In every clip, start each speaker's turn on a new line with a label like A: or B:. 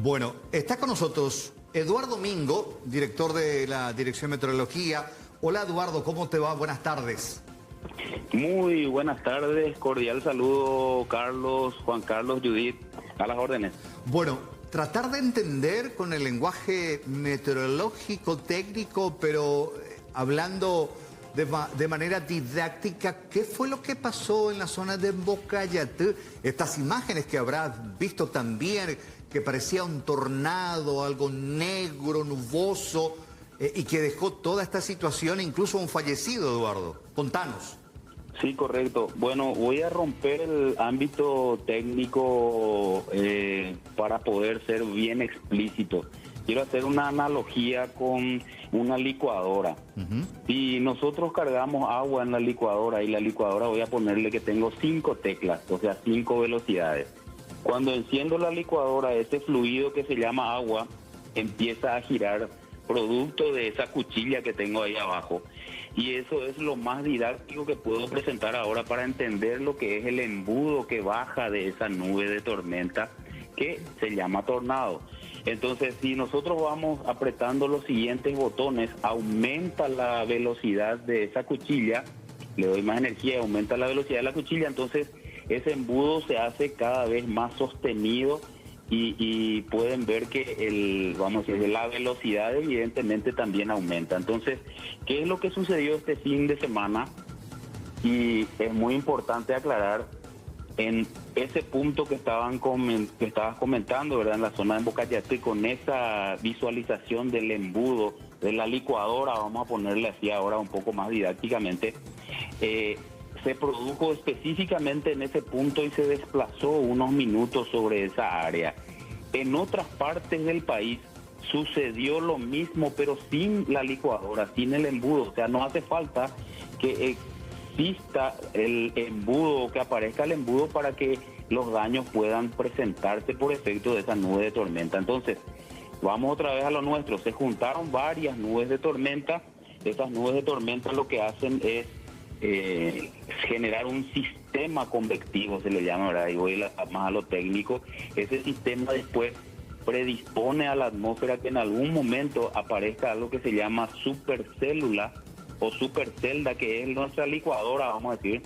A: Bueno, está con nosotros Eduardo Mingo, director de la Dirección de Meteorología. Hola Eduardo, ¿cómo te va? Buenas tardes.
B: Muy buenas tardes, cordial saludo Carlos, Juan Carlos, Judith, a las órdenes.
A: Bueno, tratar de entender con el lenguaje meteorológico, técnico, pero hablando de manera didáctica, ¿qué fue lo que pasó en la zona de Embocayatú? Estas imágenes que habrás visto también, que parecía un tornado, algo negro, nuboso, y que dejó toda esta situación, incluso un fallecido, Eduardo. Contanos.
B: Sí, correcto. Bueno, voy a romper el ámbito técnico para poder ser bien explícito. Quiero hacer una analogía con una licuadora. Si nosotros cargamos agua en la licuadora y la licuadora voy a ponerle que tengo 5 teclas, o sea, 5 velocidades. Cuando enciendo la licuadora, ese fluido que se llama agua empieza a girar producto de esa cuchilla que tengo ahí abajo. Y eso es lo más didáctico que puedo presentar ahora para entender lo que es el embudo que baja de esa nube de tormenta que se llama tornado. Entonces, si nosotros vamos apretando los siguientes botones, aumenta la velocidad de esa cuchilla, le doy más energía, aumenta la velocidad de la cuchilla, entonces ese embudo se hace cada vez más sostenido y pueden ver que la velocidad evidentemente también aumenta. Entonces, ¿qué es lo que sucedió este fin de semana? Y es muy importante aclarar en ese punto que estabas comentando, ¿verdad? En la zona de Embocayatú, con esa visualización del embudo de la licuadora, vamos a ponerle así ahora un poco más didácticamente, se produjo específicamente en ese punto y se desplazó unos minutos sobre esa área. En otras partes del país sucedió lo mismo, pero sin la licuadora, sin el embudo. O sea, no hace falta que exista el embudo, que aparezca el embudo para que los daños puedan presentarse por efecto de esa nube de tormenta. Entonces, vamos otra vez a lo nuestro. Se juntaron varias nubes de tormenta. Esas nubes de tormenta lo que hacen es generar un sistema convectivo, se le llama, ¿verdad? Y voy más a lo técnico. Ese sistema después predispone a la atmósfera que en algún momento aparezca algo que se llama supercélula o supercelda, que es nuestra licuadora, vamos a decir.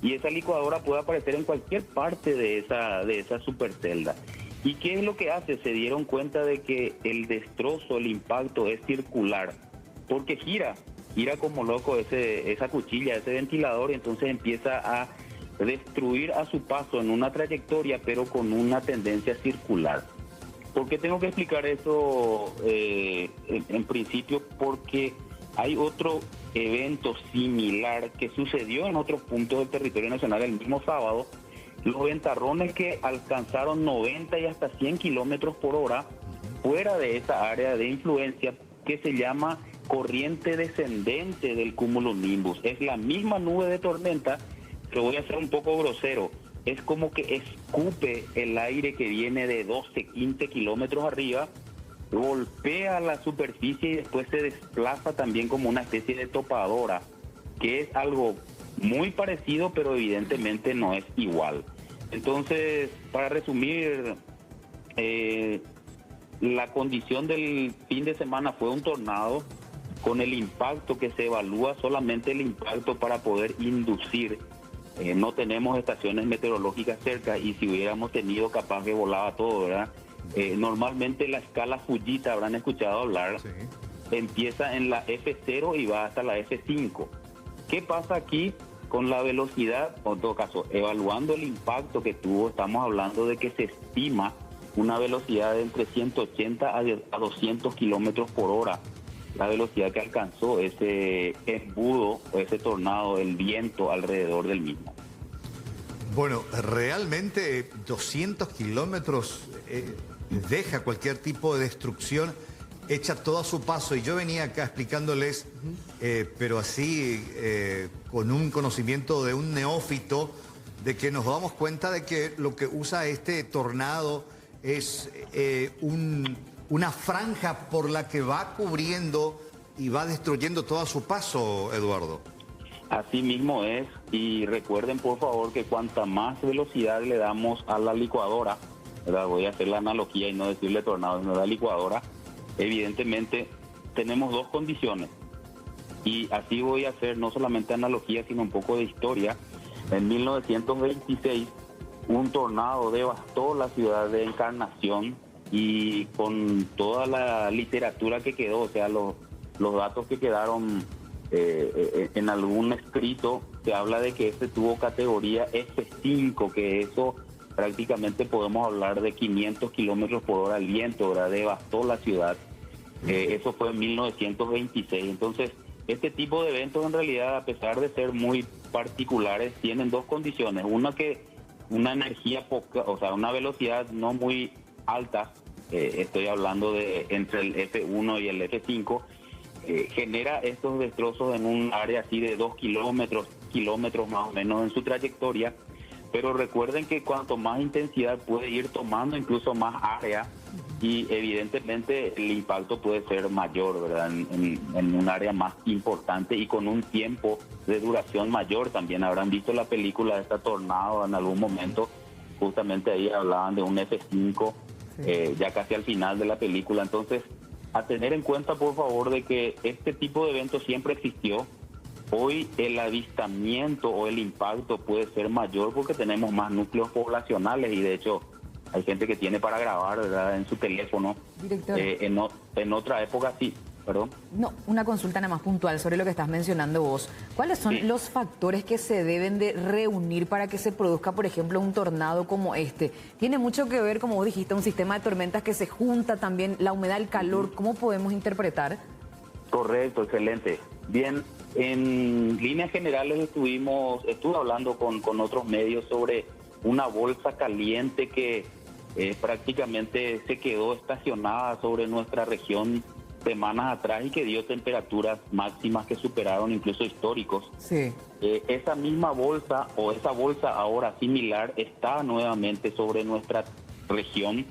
B: Y esa licuadora puede aparecer en cualquier parte de esa supercelda. ¿Y qué es lo que hace? Se dieron cuenta de que el destrozo, el impacto es circular, porque gira como loco esa cuchilla, ese ventilador, y entonces empieza a destruir a su paso en una trayectoria, pero con una tendencia circular. ¿Por qué tengo que explicar eso en principio? Porque hay otro evento similar que sucedió en otros puntos del territorio nacional el mismo sábado. Los ventarrones que alcanzaron 90 y hasta 100 kilómetros por hora fuera de esa área de influencia que se llama corriente descendente del cumulonimbus. Es la misma nube de tormenta, pero voy a ser un poco grosero. Es como que escupe el aire que viene de 12, 15 kilómetros arriba, golpea la superficie y después se desplaza también como una especie de topadora, que es algo muy parecido, pero evidentemente no es igual. Entonces, para resumir, la condición del fin de semana fue un tornado con el impacto que se evalúa, solamente el impacto para poder inducir. No tenemos estaciones meteorológicas cerca y si hubiéramos tenido, capaz que volaba todo, ¿verdad? Normalmente la escala Fujita, habrán escuchado hablar, sí, empieza en la F0 y va hasta la F5. ¿Qué pasa aquí con la velocidad? En todo caso, evaluando el impacto que tuvo, estamos hablando de que se estima una velocidad de entre 180 a 200 kilómetros por hora, la velocidad que alcanzó ese embudo o ese tornado, el viento alrededor del mismo.
A: Bueno, realmente 200 kilómetros deja cualquier tipo de destrucción hecha todo a su paso. Y yo venía acá explicándoles, pero así con un conocimiento de un neófito, de que nos damos cuenta de que lo que usa este tornado es una franja por la que va cubriendo y va destruyendo todo a su paso, Eduardo.
B: Así mismo es, y recuerden por favor que cuanta más velocidad le damos a la licuadora, ¿verdad? Voy a hacer la analogía y no decirle tornado, sino la licuadora. Evidentemente tenemos dos condiciones. Y así voy a hacer no solamente analogía, sino un poco de historia. En 1926, un tornado devastó la ciudad de Encarnación y con toda la literatura que quedó, o sea, los datos que quedaron en algún escrito, se habla de que este tuvo categoría F5, que eso prácticamente podemos hablar de 500 kilómetros por hora al viento, ¿verdad? Devastó la ciudad. Eso fue en 1926. Entonces, este tipo de eventos en realidad, a pesar de ser muy particulares, tienen dos condiciones. Una, que una energía poca, o sea, una velocidad no muy alta, estoy hablando de entre el F1 y el F5, genera estos destrozos en un área así de 2 kilómetros más o menos en su trayectoria. Pero recuerden que cuanto más intensidad puede ir tomando, incluso más área, y evidentemente el impacto puede ser mayor, ¿verdad? En un área más importante y con un tiempo de duración mayor. También habrán visto la película de esta tornado en algún momento, justamente ahí hablaban de un F5, sí, ya casi al final de la película. Entonces, a tener en cuenta, por favor, de que este tipo de eventos siempre existió. Hoy el avistamiento o el impacto puede ser mayor porque tenemos más núcleos poblacionales y de hecho hay gente que tiene para grabar, ¿verdad?, en su teléfono.
C: Director.
B: En otra época sí, perdón.
C: No, una consulta nada más puntual sobre lo que estás mencionando vos. ¿Cuáles son los factores que se deben de reunir para que se produzca, por ejemplo, un tornado como este? Tiene mucho que ver, como vos dijiste, un sistema de tormentas que se junta también, la humedad, el calor. ¿Cómo podemos interpretar?
B: Correcto, excelente. Bien, en líneas generales estuve hablando con otros medios sobre una bolsa caliente que prácticamente se quedó estacionada sobre nuestra región semanas atrás y que dio temperaturas máximas que superaron incluso históricos.
C: Sí.
B: Esa misma bolsa o esa bolsa ahora similar está nuevamente sobre nuestra región,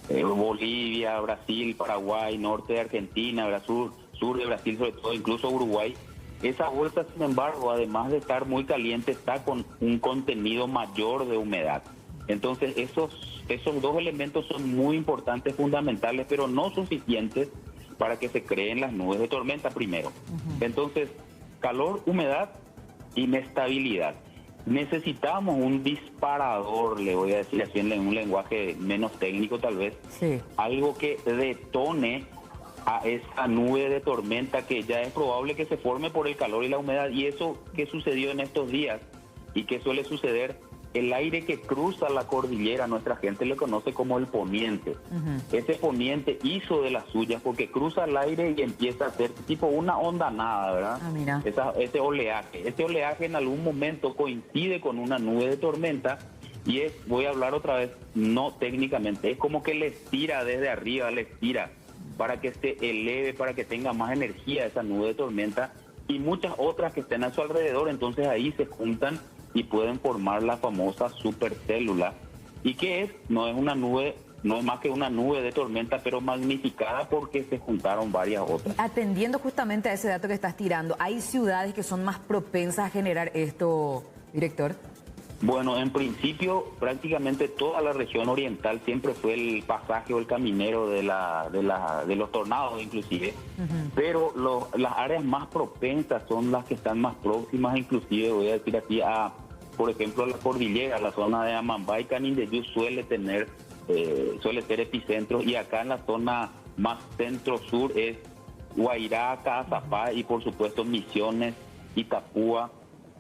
B: Bolivia, Brasil, Paraguay, norte de Argentina, sur de Brasil, sobre todo incluso Uruguay. Esa bolsa, sin embargo, además de estar muy caliente, está con un contenido mayor de humedad. Entonces, esos dos elementos son muy importantes, fundamentales, pero no suficientes para que se creen las nubes de tormenta primero. Entonces, calor, humedad, inestabilidad. Necesitamos un disparador, le voy a decir así en un lenguaje menos técnico tal vez, sí, algo que detone a esa nube de tormenta que ya es probable que se forme por el calor y la humedad. Y eso que sucedió en estos días y que suele suceder, el aire que cruza la cordillera, nuestra gente lo conoce como el poniente. Ese poniente hizo de las suyas porque cruza el aire y empieza a hacer tipo una ondanada, ¿verdad?
C: Mira.
B: Ese oleaje en algún momento coincide con una nube de tormenta y voy a hablar otra vez, no técnicamente, es como que le estira desde arriba, le estira para que se eleve, para que tenga más energía esa nube de tormenta y muchas otras que estén a su alrededor. Entonces ahí se juntan y pueden formar la famosa supercélula. ¿Y qué es? No es una nube, no es más que una nube de tormenta, pero magnificada porque se juntaron varias otras.
C: Atendiendo justamente a ese dato que estás tirando, ¿hay ciudades que son más propensas a generar esto, director?
B: Bueno, en principio prácticamente toda la región oriental siempre fue el pasaje o el caminero de los tornados inclusive, pero las áreas más propensas son las que están más próximas, inclusive voy a decir aquí por ejemplo, la cordillera, la zona de Amambay, Canindeyú suele ser epicentro, y acá en la zona más centro-sur es Guairá, Caazapá y por supuesto Misiones, Itapúa.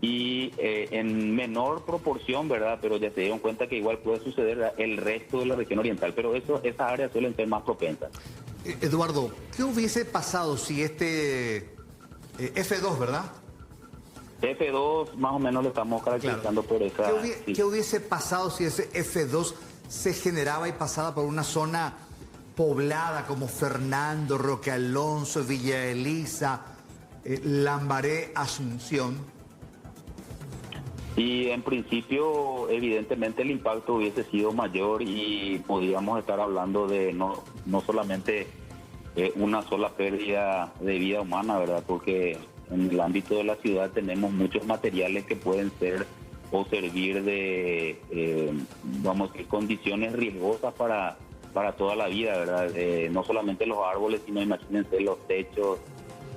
B: Y en menor proporción, ¿verdad? Pero ya se dieron cuenta que igual puede suceder el resto de la región oriental, pero esas áreas suelen ser más propensas.
A: Eduardo, ¿qué hubiese pasado si este F2, ¿verdad?
B: F2 más o menos lo estamos caracterizando, claro, por esa...
A: ¿Qué hubiese pasado si ese F2 se generaba y pasaba por una zona poblada como Fernando, Roque Alonso, Villa Elisa, Lambaré, Asunción?
B: Y en principio, evidentemente, el impacto hubiese sido mayor y podríamos estar hablando de no solamente una sola pérdida de vida humana, ¿verdad? Porque en el ámbito de la ciudad tenemos muchos materiales que pueden ser o servir de, vamos a decir, condiciones riesgosas para toda la vida, ¿verdad? No solamente los árboles, sino imagínense los techos,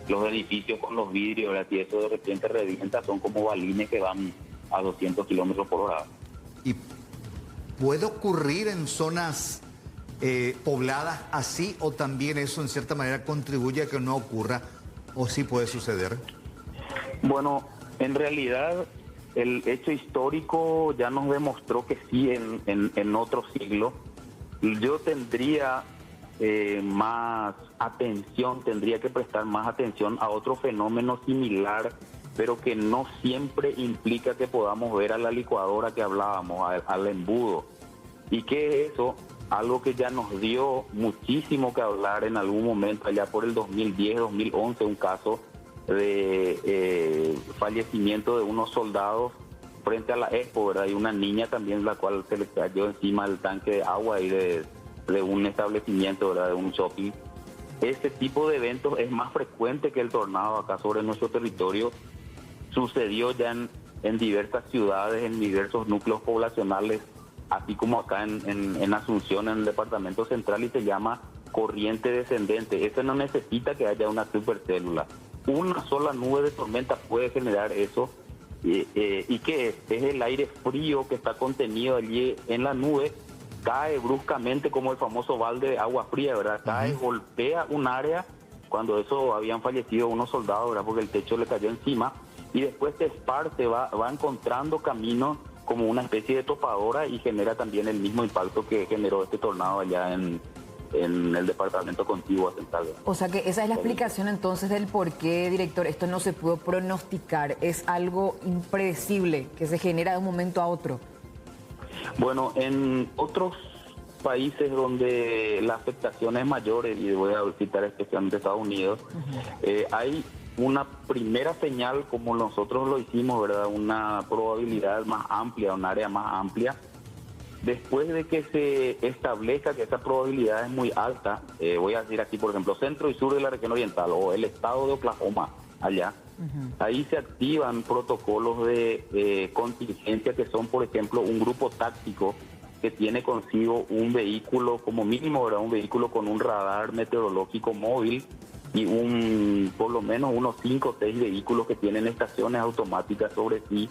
B: los edificios con los vidrios, ¿verdad? Si eso de repente revienta, son como balines que van a 200 kilómetros por hora.
A: ¿Y puede ocurrir en zonas pobladas así, o también eso en cierta manera contribuye a que no ocurra, o sí puede suceder?
B: Bueno, en realidad el hecho histórico ya nos demostró que sí en otro siglo. Yo tendría más atención, tendría que prestar más atención a otro fenómeno similar, pero que no siempre implica que podamos ver a la licuadora que hablábamos, al embudo. ¿Y qué es eso? Algo que ya nos dio muchísimo que hablar en algún momento, allá por el 2010, 2011, un caso de fallecimiento de unos soldados frente a la Expo, ¿verdad? Y una niña también, la cual se le cayó encima el tanque de agua ahí de un establecimiento, ¿verdad? De un shopping. Este tipo de eventos es más frecuente que el tornado acá sobre nuestro territorio. Sucedió ya en diversas ciudades, en diversos núcleos poblacionales, así como acá en Asunción, en el departamento central, y se llama corriente descendente. Eso no necesita que haya una supercélula. Una sola nube de tormenta puede generar eso. ¿Y qué es? Es el aire frío que está contenido allí en la nube, cae bruscamente como el famoso balde de agua fría, ¿verdad? Cae, golpea un área, cuando eso habían fallecido unos soldados, ¿verdad? Porque el techo le cayó encima, y después se esparce, va encontrando caminos como una especie de topadora, y genera también el mismo impacto que generó este tornado allá en el departamento contiguo central.
C: O sea que esa es la explicación entonces del por qué, director, esto no se pudo pronosticar. Es algo impredecible que se genera de un momento a otro.
B: Bueno, en otros países donde la afectación es mayor, y voy a citar especialmente Estados Unidos, hay una primera señal, como nosotros lo hicimos, ¿verdad? Una probabilidad más amplia, un área más amplia. Después de que se establezca que esa probabilidad es muy alta, voy a decir aquí, por ejemplo, centro y sur de la región oriental, o el estado de Oklahoma, allá, ahí se activan protocolos de contingencia, que son, por ejemplo, un grupo táctico que tiene consigo un vehículo, como mínimo, ¿verdad? Un vehículo con un radar meteorológico móvil, y por lo menos unos 5 o 6 vehículos que tienen estaciones automáticas sobre sí,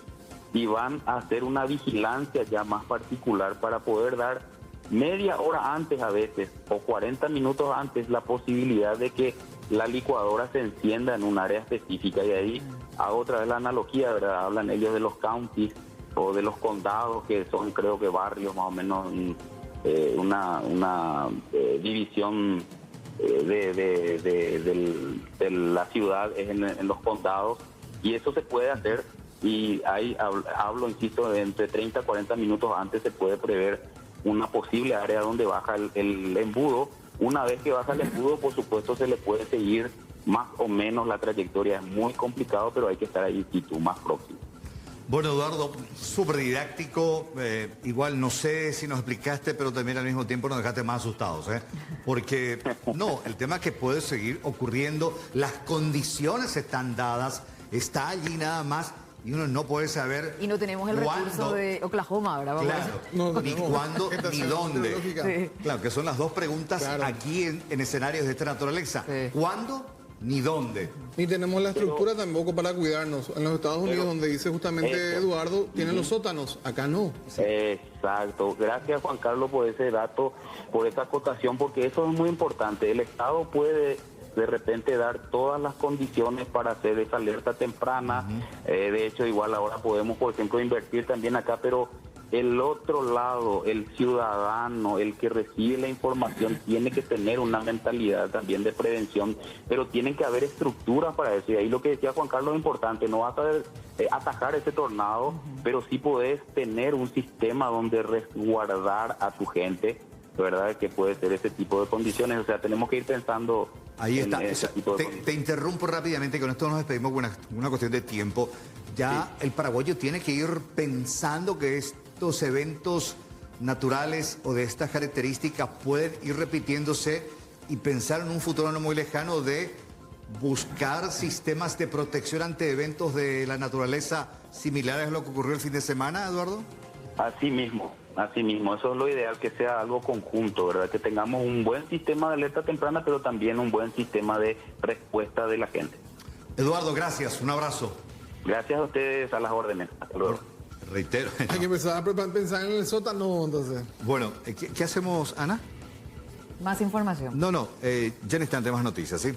B: y van a hacer una vigilancia ya más particular para poder dar media hora antes a veces, o 40 minutos antes, la posibilidad de que la licuadora se encienda en un área específica. Y ahí hago otra vez la analogía, ¿verdad? Hablan ellos de los counties o de los condados, que son, creo que barrios más o menos, una división de la ciudad es en los condados, y eso se puede hacer. Y ahí hablo, insisto, de entre 30 a 40 minutos antes se puede prever una posible área donde baja el embudo. Una vez que baja el embudo, por supuesto, se le puede seguir más o menos la trayectoria. Es muy complicado, pero hay que estar ahí más próximo.
A: Bueno, Eduardo, súper didáctico. Igual no sé si nos explicaste, pero también al mismo tiempo nos dejaste más asustados, ¿eh? Porque, no, el tema es que puede seguir ocurriendo, las condiciones están dadas, está allí nada más. Y uno no puede saber.
C: Y no tenemos el recurso de Oklahoma, ¿verdad?
A: Claro, ni cuándo ni dónde.
C: Sí.
A: Claro, que son las dos preguntas aquí en escenarios de esta naturaleza. Sí. ¿Cuándo ni dónde?
D: Ni tenemos la estructura tampoco para cuidarnos. En los Estados Unidos, donde dice justamente Eduardo, tienen los sótanos, acá no.
B: Sí. Exacto. Gracias, Juan Carlos, por ese dato, por esa acotación, porque eso es muy importante. El Estado puede de repente dar todas las condiciones para hacer esa alerta temprana. De hecho, igual ahora podemos, por ejemplo, invertir también acá, pero el otro lado, el ciudadano, el que recibe la información, tiene que tener una mentalidad también de prevención, pero tienen que haber estructuras para eso. Y ahí lo que decía Juan Carlos es importante: no vas a atajar ese tornado, pero sí podés tener un sistema donde resguardar a tu gente, ¿verdad? Que puede ser ese tipo de condiciones. O sea, tenemos que ir pensando.
A: Ahí está. Te interrumpo rápidamente, con esto nos despedimos con una cuestión de tiempo. Ya el paraguayo tiene que ir pensando que estos eventos naturales o de estas características pueden ir repitiéndose, y pensar en un futuro no muy lejano de buscar sistemas de protección ante eventos de la naturaleza similares a lo que ocurrió el fin de semana, Eduardo?
B: Así mismo, eso es lo ideal, que sea algo conjunto, ¿verdad? Que tengamos un buen sistema de alerta temprana, pero también un buen sistema de respuesta de la gente.
A: Eduardo, gracias, un abrazo.
B: Gracias a ustedes, a las órdenes. Hasta luego.
A: Reitero.
D: Hay que empezar a pensar en el sótano, entonces.
A: Bueno, ¿qué hacemos, Ana?
C: Más información.
A: No, ya en instante más noticias, ¿sí?